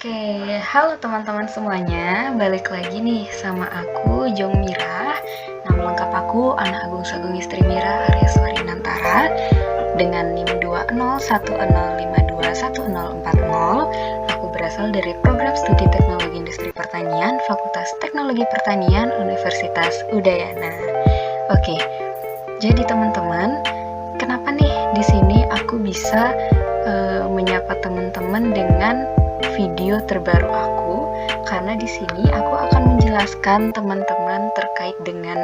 Oke, halo teman-teman semuanya, balik lagi nih sama aku Jong Mira. Nama lengkap aku Ana Agung Sagung Istri Mira alias Nantara dengan NIM 2010521040. Aku berasal dari Program Studi Teknologi Industri Pertanian, Fakultas Teknologi Pertanian, Universitas Udayana. Oke, jadi teman-teman, kenapa nih di sini aku bisa menyapa teman-teman dengan video terbaru aku, karena di sini aku akan menjelaskan teman-teman terkait dengan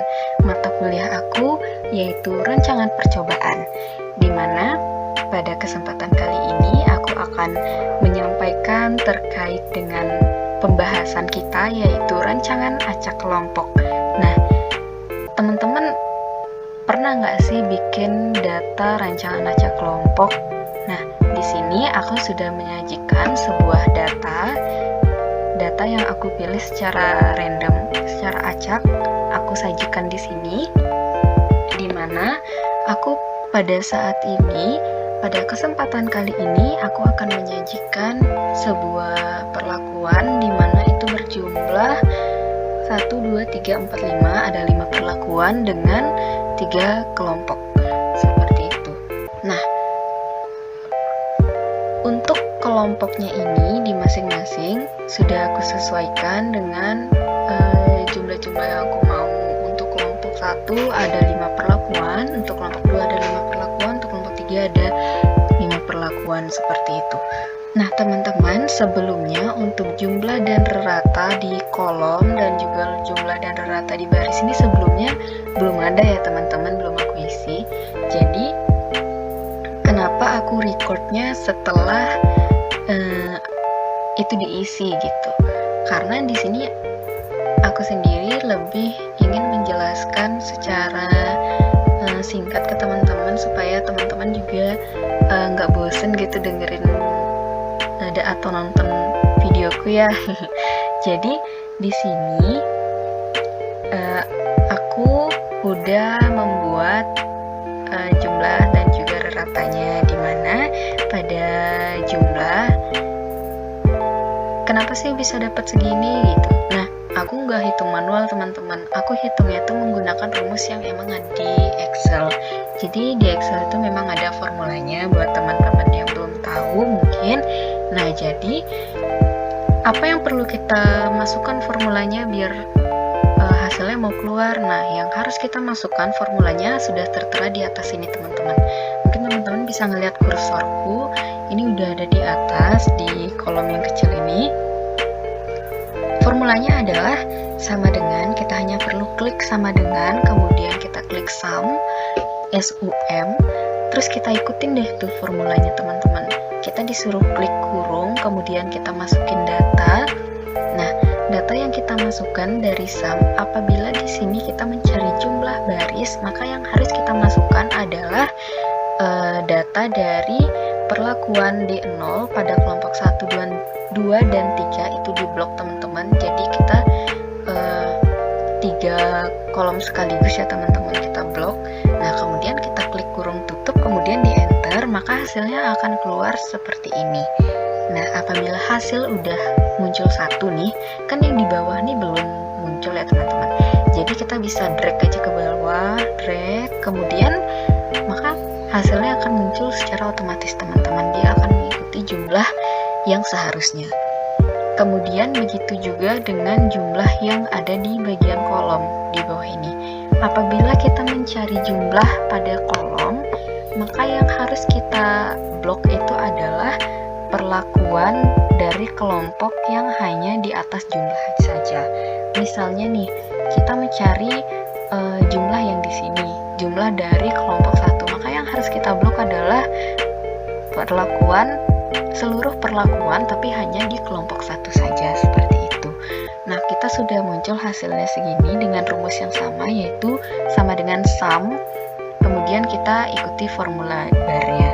mata kuliah aku, yaitu rancangan percobaan, di mana pada kesempatan kali ini aku akan menyampaikan terkait dengan pembahasan kita, yaitu rancangan acak kelompok. Nah, teman-teman pernah nggak sih bikin data rancangan acak kelompok? Nah, di sini aku sudah menyajikan sebuah data yang aku pilih secara random, secara acak. Aku sajikan di sini, di mana aku pada saat ini, pada kesempatan kali ini, aku akan menyajikan sebuah perlakuan di mana itu berjumlah 1, 2, 3, 4, 5, ada 5 perlakuan dengan 3 kelompok. Seperti itu. Nah, untuk kelompoknya ini di masing-masing sudah aku sesuaikan dengan jumlah-jumlah yang aku mau. Untuk kelompok 1 ada 5 perlakuan, untuk kelompok 2 ada 5 perlakuan, untuk kelompok 3 ada 5 perlakuan, seperti itu. Nah, teman-teman, sebelumnya untuk jumlah dan rata di kolom dan juga jumlah dan rata di baris ini sebelumnya belum ada ya teman-teman, belum aku isi. Jadi kenapa aku recordnya setelah itu diisi gitu? Karena di sini aku sendiri lebih ingin menjelaskan secara singkat ke teman-teman supaya teman-teman juga nggak bosen gitu dengerin atau nonton videoku ya. Jadi di sini aku udah membuat jumlah dan juga ratanya, di mana pada jumlah kenapa sih bisa dapat segini gitu. Nah, aku nggak hitung manual teman-teman, aku hitungnya itu menggunakan rumus yang emang ada di Excel. Jadi di Excel itu memang ada formulanya buat teman-teman yang belum tahu mungkin. Nah, jadi apa yang perlu kita masukkan formulanya biar hasilnya mau keluar? Nah, yang harus kita masukkan formulanya sudah tertera di atas ini teman-teman. Mungkin teman-teman bisa ngelihat kursorku, ini udah ada di atas di kolom yang kecil ini. Formulanya adalah sama dengan, kita hanya perlu klik sama dengan, kemudian kita klik sum, SUM, terus kita ikutin deh tuh formulanya teman-teman. Kita disuruh klik kurung, kemudian kita masukin data. Nah, data yang kita masukkan dari sum, apabila di sini kita mencari jumlah baris, maka yang harus kita masukkan adalah data dari perlakuan D0 pada kelompok 1, 2, dan 3 itu di blok teman-teman. Jadi kita 3 kolom sekaligus ya teman-teman, kita blok. Nah, kemudian kita klik kurung tutup, kemudian di enter, maka hasilnya akan keluar seperti ini. Nah, apabila hasil udah muncul satu nih, kan yang di bawah nih belum muncul ya teman-teman. Jadi kita bisa drag aja ke bawah, drag, kemudian maka hasilnya akan muncul secara otomatis teman-teman. Dia akan mengikuti jumlah yang seharusnya. Kemudian begitu juga dengan jumlah yang ada di bagian kolom di bawah ini. Apabila kita mencari jumlah pada kolom, maka yang harus kita blok itu adalah perlakuan dari kelompok yang hanya di atas jumlah saja. Misalnya nih, kita mencari jumlah yang di sini, jumlah dari kelompok 1, maka yang harus kita blok adalah seluruh perlakuan tapi hanya di kelompok 1 saja, seperti itu. Nah, kita sudah muncul hasilnya segini dengan rumus yang sama, yaitu sama dengan sum, kemudian kita ikuti formula barnya.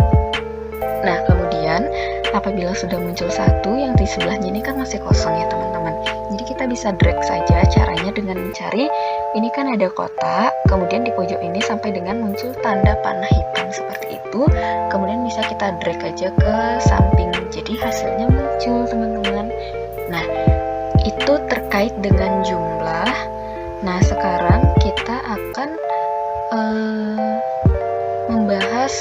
Nah, kemudian apabila sudah muncul satu, yang di sebelahnya ini kan masih kosong ya teman-teman. Jadi kita bisa drag saja caranya dengan mencari, ini kan ada kotak, kemudian di pojok ini sampai dengan muncul tanda panah hitam seperti itu, kemudian bisa kita drag aja ke samping, jadi hasilnya muncul teman-teman. Nah, itu terkait dengan jumlah. Nah, sekarang kita akan membahas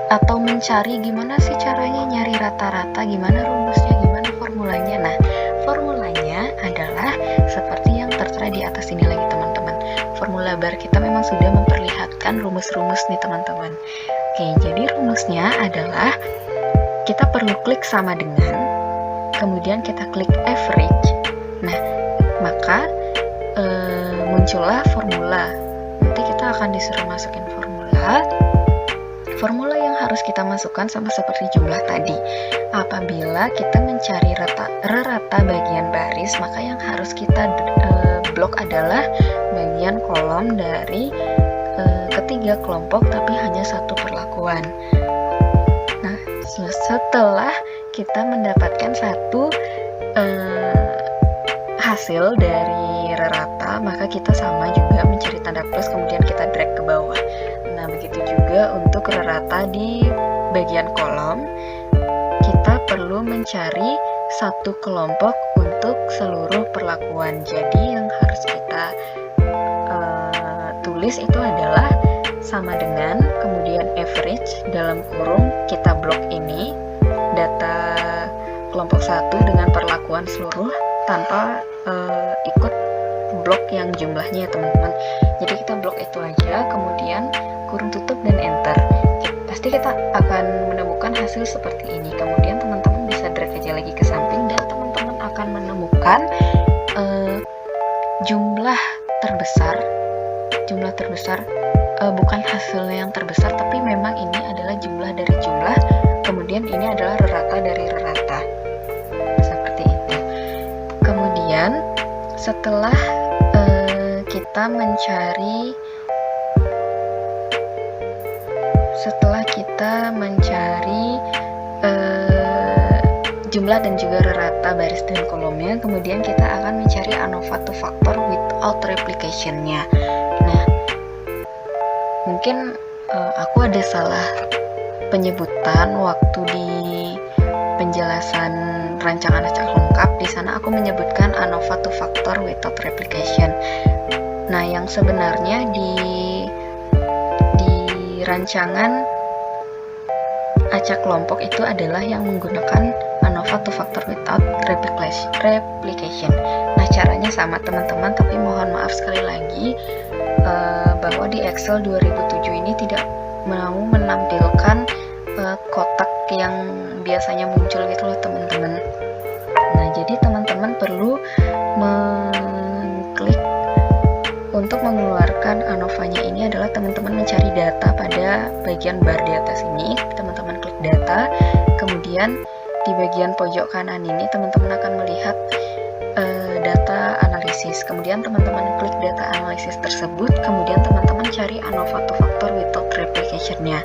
atau mencari gimana sih caranya nyari rata-rata, gimana rumusnya, gimana formulanya. Nah, formulanya adalah seperti yang tertera di atas ini lagi teman-teman. Formula bar kita memang sudah memperlihatkan rumus-rumus nih teman-teman. Oke, jadi rumusnya adalah kita perlu klik sama dengan, kemudian kita klik average. Nah, maka muncullah formula. Nanti kita akan disuruh masukin formula. Formula yang harus kita masukkan sama seperti jumlah tadi. Apabila kita mencari rata bagian baris, maka yang harus kita blok adalah bagian kolom dari ketiga kelompok, tapi hanya satu perlakuan. Nah, setelah kita mendapatkan satu hasil dari rata, maka kita sama juga mencari tanda plus, kemudian kita drag ke bawah. Nah, begitu juga untuk rata di bagian kolom, kita perlu mencari satu kelompok untuk seluruh perlakuan. Jadi yang harus kita tulis itu adalah sama dengan, kemudian average dalam kurung kita blok ini data kelompok 1 dengan perlakuan seluruh tanpa ikut blok yang jumlahnya ya teman-teman. Jadi kita blok itu aja, kemudian kurung tutup dan enter. Pasti kita akan menemukan hasil seperti ini. Kemudian teman-teman bisa drag aja lagi ke samping dan teman-teman akan menemukan jumlah terbesar. Bukan hasilnya yang terbesar, tapi memang ini adalah jumlah dari jumlah, kemudian ini adalah rata dari rata. Seperti itu. Kemudian setelah kita mencari jumlah dan juga rata baris dan kolomnya, kemudian kita akan mencari ANOVA to factor without replication-nya. Nah, mungkin aku ada salah penyebutan waktu di penjelasan rancangan acak lengkap. Di sana aku menyebutkan ANOVA to factor without replication. Nah, yang sebenarnya di rancangan acak kelompok itu adalah yang menggunakan ANOVA to factor without replication. Nah, caranya sama teman-teman, tapi mohon maaf sekali lagi bahwa di Excel 2007 ini tidak mau menampilkan kotak yang biasanya muncul gitu loh teman-teman. Nah, jadi teman-teman perlu mengklik untuk mengeluarkan ANOVA-nya ini adalah teman-teman mencari data pada bagian bar di atas ini. Teman-teman klik data, kemudian di bagian pojok kanan ini teman-teman akan melihat data analisis. Kemudian teman-teman klik data analisis tersebut, kemudian teman-teman cari ANOVA to factor without replication-nya.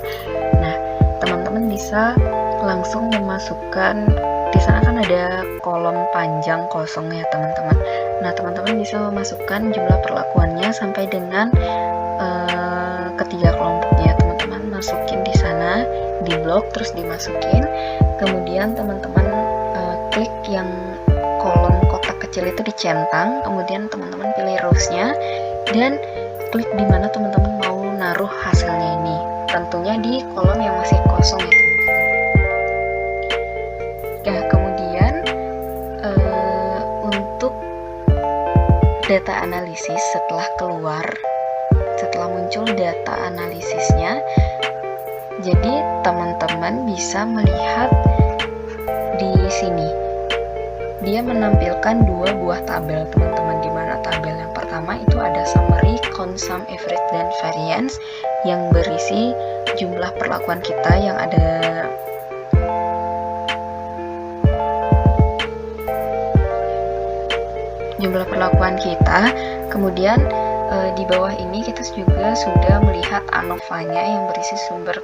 Nah, teman-teman bisa langsung memasukkan, di sana kan ada kolom panjang kosong ya teman-teman. Nah, teman-teman bisa memasukkan jumlah perlakuannya sampai dengan ketiga kelompoknya. Teman-teman masukin di sana, di blok terus dimasukin. Kemudian teman-teman klik yang kolom kotak kecil itu dicentang, kemudian teman-teman pilih rows-nya dan klik di mana teman-teman mau naruh hasilnya ini. Tentunya di kolom yang masih kosong ya teman-teman. Ya, kemudian untuk data analisis setelah muncul data analisisnya, jadi teman-teman bisa melihat di sini dia menampilkan dua buah tabel teman-teman, di mana tabel yang pertama itu ada summary, count, sum, average, dan variance yang berisi jumlah perlakuan kita yang ada jumlah perlakuan kita. Kemudian di bawah ini kita juga sudah melihat ANOVA-nya yang berisi sumber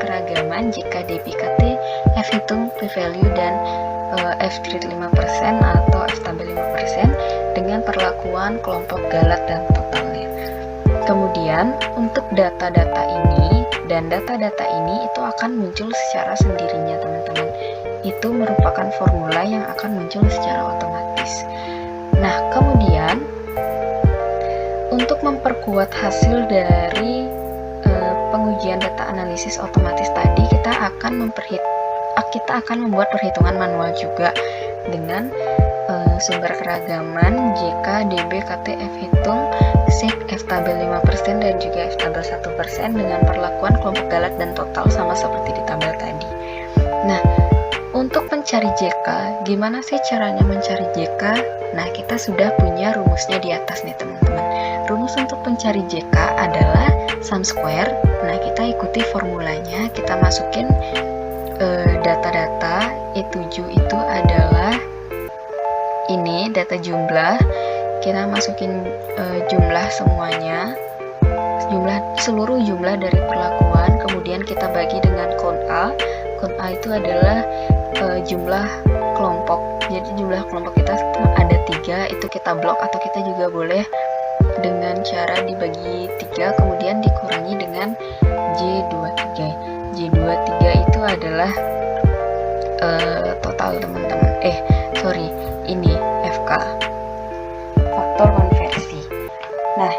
keragaman jika DPKT, F hitung, P-value, dan F-grid 5% atau F-tabel 5% dengan perlakuan kelompok galat dan totalnya. Kemudian untuk data-data ini dan data-data ini itu akan muncul secara sendirinya teman-teman. Itu merupakan formula yang akan muncul secara otomatis. Nah, kemudian untuk memperkuat hasil dari pengujian data analisis otomatis tadi, kita akan membuat perhitungan manual juga dengan sumber keragaman JK, DB, KT, F hitung, SIG, F tabel 5% dan juga F tabel 1% dengan perlakuan kelompok galat dan total sama seperti di tabel tadi. Nah, untuk mencari JK, gimana sih caranya mencari JK? Nah, kita sudah punya rumusnya di atas nih teman-teman. Rumus untuk mencari JK adalah sum square. Nah, kita ikuti formulanya, kita masukin data-data E7 itu adalah ini data jumlah, kita masukin jumlah semuanya, seluruh jumlah dari perlakuan, kemudian kita bagi dengan count A. Count A itu adalah jumlah kelompok. Jadi jumlah kelompok kita ada 3, itu kita blok atau kita juga boleh dengan cara dibagi 3 kemudian dikurangi dengan J23. J23 itu adalah total teman-teman. Ini FK, faktor konversi. Nah,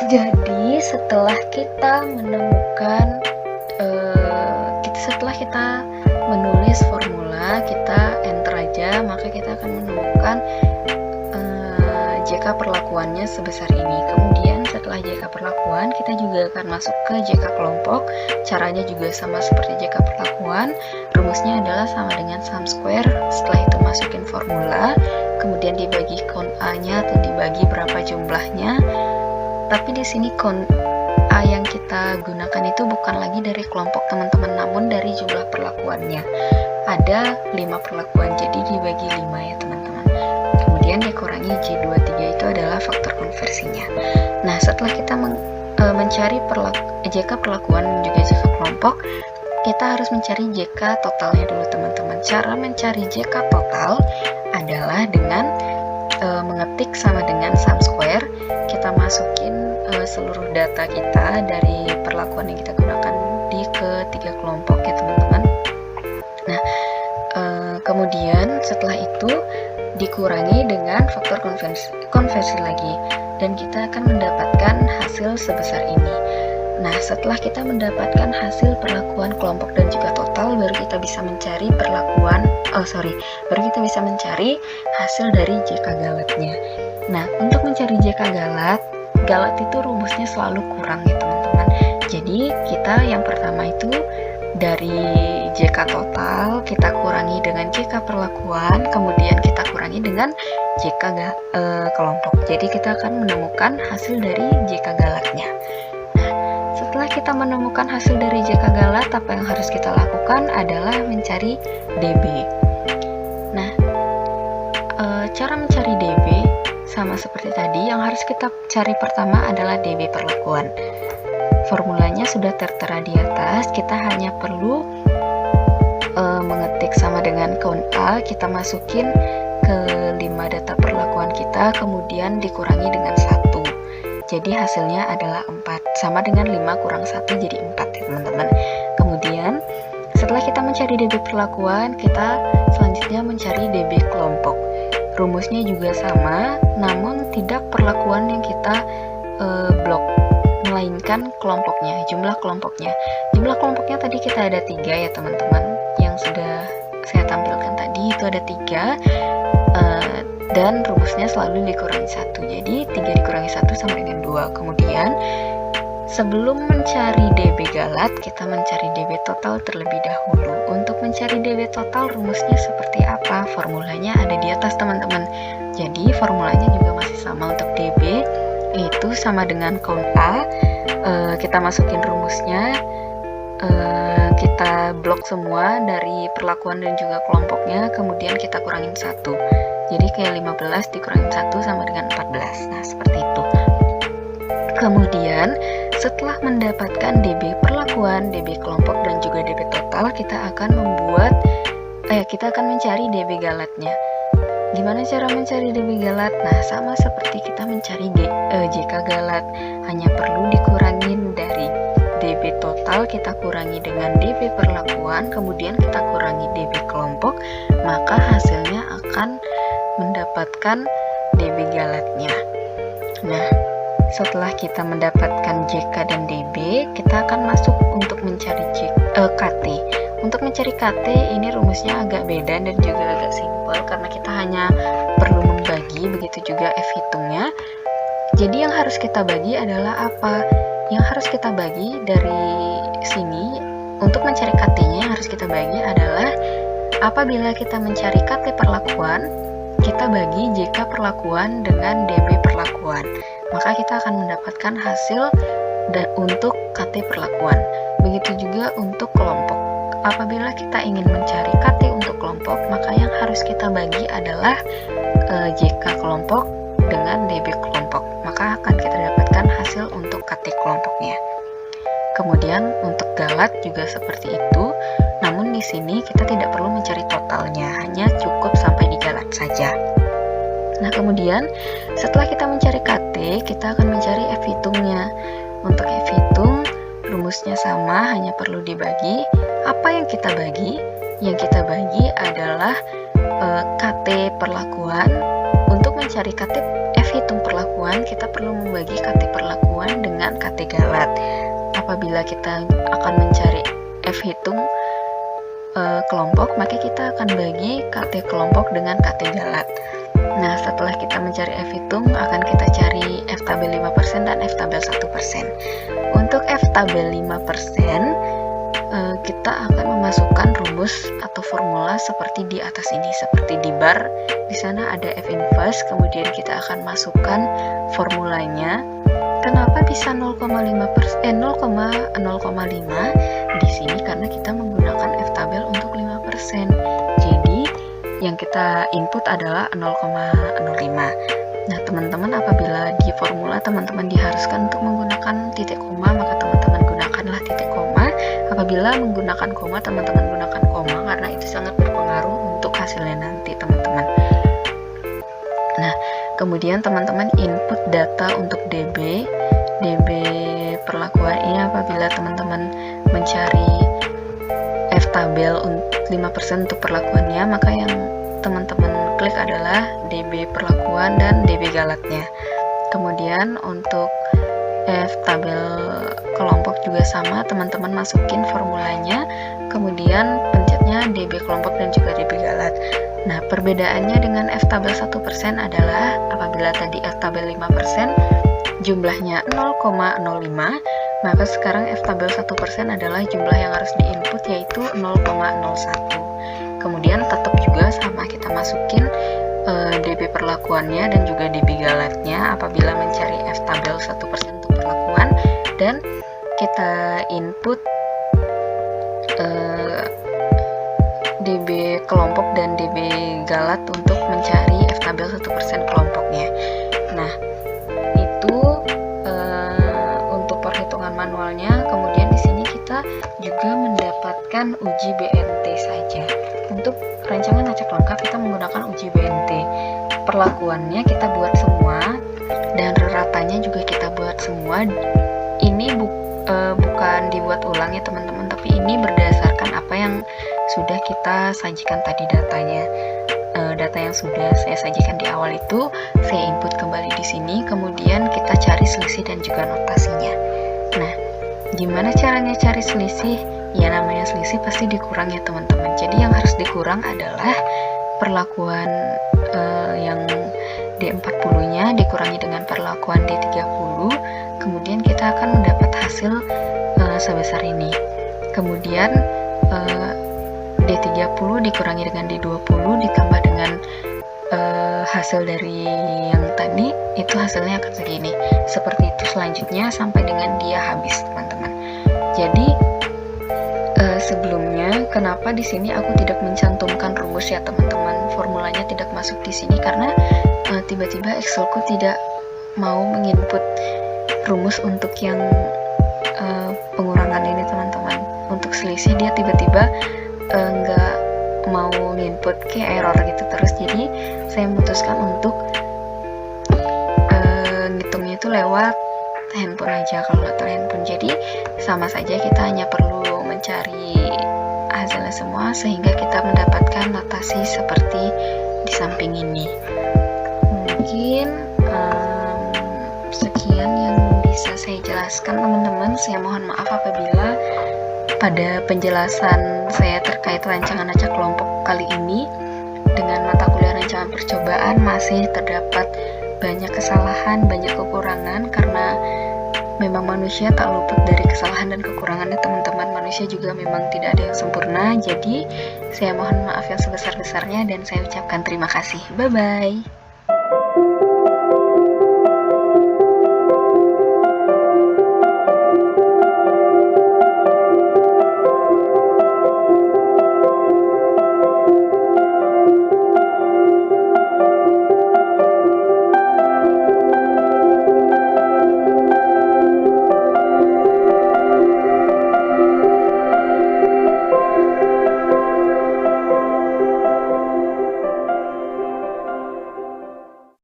jadi setelah kita menemukan setelah kita menulis formula, kita enter aja, maka kita akan menemukan JK perlakuannya sebesar ini. Kemudian setelah JK perlakuan, kita juga akan masuk ke JK kelompok. Caranya juga sama seperti JK perlakuan. Rumusnya adalah sama dengan sum square. Setelah itu masukin formula, kemudian dibagi count A-nya atau dibagi berapa jumlahnya. Tapi di sini count A yang kita gunakan itu bukan lagi dari kelompok teman-teman, namun dari jumlah perlakuannya. Ada 5 perlakuan, jadi dibagi 5 ya teman-teman. Kemudian dikurangi J23 itu adalah faktor konversinya. Nah, setelah kita mencari JK perlakuan dan juga JK kelompok, kita harus mencari JK totalnya dulu teman-teman. Cara mencari JK total adalah dengan mengetik sama dengan sum square. Kita masukin seluruh data kita dari perlakuan yang kita gunakan di ketiga kelompok ya teman-teman. Nah, kemudian setelah itu dikurangi dengan faktor konversi lagi, dan kita akan mendapatkan hasil sebesar ini. Nah, setelah kita mendapatkan hasil perlakuan kelompok dan juga total, baru kita bisa mencari baru kita bisa mencari hasil dari JK galatnya. Nah, untuk mencari JK galat itu rumusnya selalu kurang ya teman-teman. Jadi kita yang pertama itu dari JK total kita kurangi dengan JK perlakuan, kemudian kita kurangi dengan JK kelompok. Jadi kita akan menemukan hasil dari JK galatnya. Nah, setelah kita menemukan hasil dari JK galat, apa yang harus kita lakukan adalah mencari DB. Nah, cara mencari DB sama seperti tadi, yang harus kita cari pertama adalah DB perlakuan. Formulanya sudah tertera di atas, kita hanya perlu mengetik sama dengan count A, kita masukin ke 5 data perlakuan kita, kemudian dikurangi dengan 1. Jadi hasilnya adalah 4, sama dengan 5 kurang 1 jadi 4 ya teman-teman. Kemudian setelah kita mencari DB perlakuan, kita selanjutnya mencari DB kelompok. Rumusnya juga sama, namun tidak perlakuan yang kita blok, melainkan kelompoknya, jumlah kelompoknya. Jumlah kelompoknya tadi kita ada 3 ya teman-teman, yang sudah saya tampilkan tadi itu ada 3, dan rumusnya selalu dikurangi 1. Jadi 3 dikurangi 1 sama dengan 2. Kemudian sebelum mencari DB galat, kita mencari DB total terlebih dahulu. Untuk mencari DB total, rumusnya seperti apa? Formulanya ada di atas teman-teman. Jadi formulanya juga masih sama untuk DB, yaitu sama dengan count A. Kita masukin rumusnya, kita blok semua dari perlakuan dan juga kelompoknya, kemudian kita kurangin 1. Jadi kayak 15 dikurangin 1 sama dengan 14. Nah, seperti itu. Kemudian setelah mendapatkan DB perlakuan, DB kelompok, dan juga DB total, kita akan membuat kita akan mencari DB galatnya. Gimana cara mencari DB galat? Nah, sama seperti kita mencari JK galat, hanya perlu dikurangin dari DB total, kita kurangi dengan DB perlakuan, kemudian kita kurangi DB kelompok, maka hasilnya akan mendapatkan DB galatnya. Nah, setelah kita mendapatkan JK dan DB, kita akan masuk untuk mencari KT. Untuk mencari KT ini rumusnya agak beda dan juga agak simpel karena kita hanya perlu membagi, begitu juga F hitungnya. Jadi yang harus kita bagi adalah apa? Yang harus kita bagi dari sini untuk mencari KT-nya yang harus kita bagi adalah apabila kita mencari KT perlakuan, kita bagi JK perlakuan dengan DB perlakuan. Maka kita akan mendapatkan hasil untuk KT perlakuan. Begitu juga untuk kelompok. Apabila kita ingin mencari KT untuk kelompok, maka yang harus kita bagi adalah JK kelompok dengan DB kelompok. Maka akan kita dapatkan hasil untuk KT kelompoknya. Kemudian untuk galat juga seperti itu, namun di sini kita tidak perlu mencari totalnya, hanya cukup sampai di galat saja. Nah, kemudian setelah kita mencari KT, kita akan mencari F hitungnya. Untuk F hitung, rumusnya sama, hanya perlu dibagi. Apa yang kita bagi? Yang kita bagi adalah KT perlakuan. Untuk mencari KT F hitung perlakuan, kita perlu membagi KT perlakuan dengan KT galat. Apabila kita akan mencari F hitung kelompok, maka kita akan bagi KT kelompok dengan KT galat. Nah, setelah kita mencari F hitung, akan kita cari F tabel 5% dan F tabel 1%. Untuk F tabel 5%, kita akan memasukkan rumus atau formula seperti di atas ini, seperti di bar. Di sana ada F inverse, kemudian kita akan masukkan formulanya. Kenapa bisa 0,5 di sini? Karena kita menggunakan F tabel untuk 5%. Jadi yang kita input adalah 0,05. Nah, teman-teman, apabila di formula teman-teman diharuskan untuk menggunakan titik koma, maka teman-teman gunakanlah titik koma. Apabila menggunakan koma, teman-teman gunakan koma karena itu sangat berpengaruh untuk hasilnya nanti, teman-teman. Nah, kemudian teman-teman input data untuk DB perlakuan ini. Apabila teman-teman mencari F tabel 5% untuk perlakuannya, maka yang teman-teman klik adalah DB perlakuan dan DB galatnya. Kemudian untuk F tabel kelompok juga sama, teman-teman masukin formulanya, kemudian pencetnya DB kelompok dan juga DB galat. Nah, perbedaannya dengan F tabel 1% adalah apabila tadi F tabel 5% jumlahnya 0,05, maka sekarang F tabel 1% adalah jumlah yang harus diinput, yaitu 0,01. Kemudian tetap juga sama, kita masukin DB perlakuannya dan juga DB galatnya apabila mencari F tabel 1% untuk perlakuan, dan kita input DB kelompok dan DB galat untuk mencari F tabel 1% kelompoknya. Nah, itu untuk perhitungan manualnya. Kemudian di sini kita juga mendapatkan uji BNT saja. Untuk rancangan acak lengkap kita menggunakan uji BNT. Perlakuannya kita buat semua dan ratanya juga kita buat semua. Ini bukan dibuat ulang ya teman-teman, tapi ini berdasarkan apa yang sudah kita sajikan tadi datanya. Data yang sudah saya sajikan di awal itu saya input kembali di sini, kemudian kita cari selisih dan juga notasinya. Nah, gimana caranya cari selisih? Ya, namanya selisih pasti dikurang ya teman-teman. Jadi yang harus dikurang adalah perlakuan yang D40-nya dikurangi dengan perlakuan D30, kemudian kita akan mendapat hasil sebesar ini. Kemudian D30 dikurangi dengan D20 ditambah dengan hasil dari yang tadi, itu hasilnya akan segini. Seperti itu selanjutnya sampai dengan dia habis, teman-teman. Jadi sebelumnya kenapa di sini aku tidak mencantumkan rumus ya teman-teman, formulanya tidak masuk di sini karena tiba-tiba Excelku tidak mau menginput rumus untuk yang pengurangan ini teman-teman. Untuk selisih dia tiba-tiba nggak mau input ke error gitu terus. Jadi saya memutuskan untuk ngitungnya itu lewat handphone aja kalau nggak tahu handphone. Jadi sama saja, kita hanya perlu mencari hasilnya semua sehingga kita mendapatkan notasi seperti di samping ini. Mungkin sekian yang bisa saya jelaskan teman-teman. Saya mohon maaf apabila pada penjelasan saya terkait rancangan acak kelompok kali ini dengan mata kuliah rancangan percobaan masih terdapat banyak kesalahan, banyak kekurangan, karena memang manusia tak luput dari kesalahan dan kekurangannya teman-teman. Manusia juga memang tidak ada yang sempurna. Jadi saya mohon maaf yang sebesar-besarnya dan saya ucapkan terima kasih. Bye-bye.